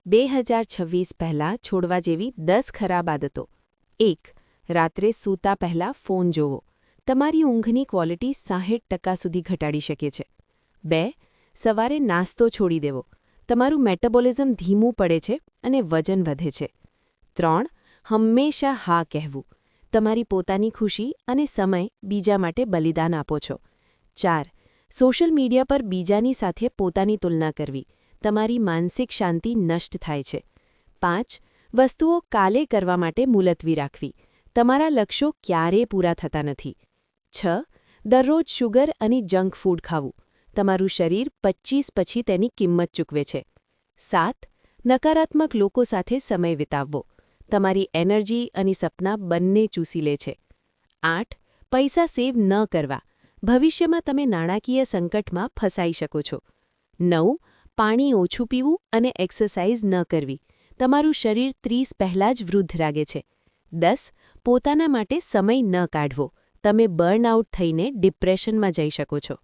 2026 પહેલાં છોડવા જેવી 10 ખરાબ આદતો. 1. રાત્રે સૂતા પહેલાં ફોન જોવો. તમારી ઊંઘની ક્વોલિટી 60% સુધી ઘટાડી શકે છે. 2. સવારે નાસ્તો છોડી દેવો. તમારું મેટાબોલિઝમ ધીમું પડે છે અને વજન વધે છે. 3. હંમેશા હા કહેવું. તમારી પોતાની ખુશી અને સમય બીજા માટે બલિદાન આપો છો. 4. સોશિયલ મીડિયા પર બીજાની સાથે પોતાની તુલના કરવી. તમારી માનસિક શાંતિ નષ્ટ થાય છે. 5. વસ્તુઓ કાલે કરવા માટે મુલતવી રાખવી. તમારા લક્ષ્યો ક્યારેય પૂરા થતા નથી. 6. દરરોજ શુગર અને જંક ફૂડ ખાવું. તમારું શરીર 25 પછી તેની કિંમત ચૂકવે છે. 7. નકારાત્મક લોકો સાથે સમય વિતાવવો. તમારી એનર્જી અને સપના બંને ચૂસી લે છે. 8. પૈસા સેવ ન કરવા. ભવિષ્યમાં તમે નાણાકીય સંકટમાં ફસાઈ શકો છો. 9. પાણી ઓછું પીવું અને એક્સરસાઇઝ ન કરવી. તમારું શરીર 30 પહેલાં જ વૃદ્ધ લાગે છે. 10. પોતાના માટે સમય ન કાઢવો. તમે બર્નઆઉટ થઈને ડિપ્રેશનમાં જઈ શકો છો.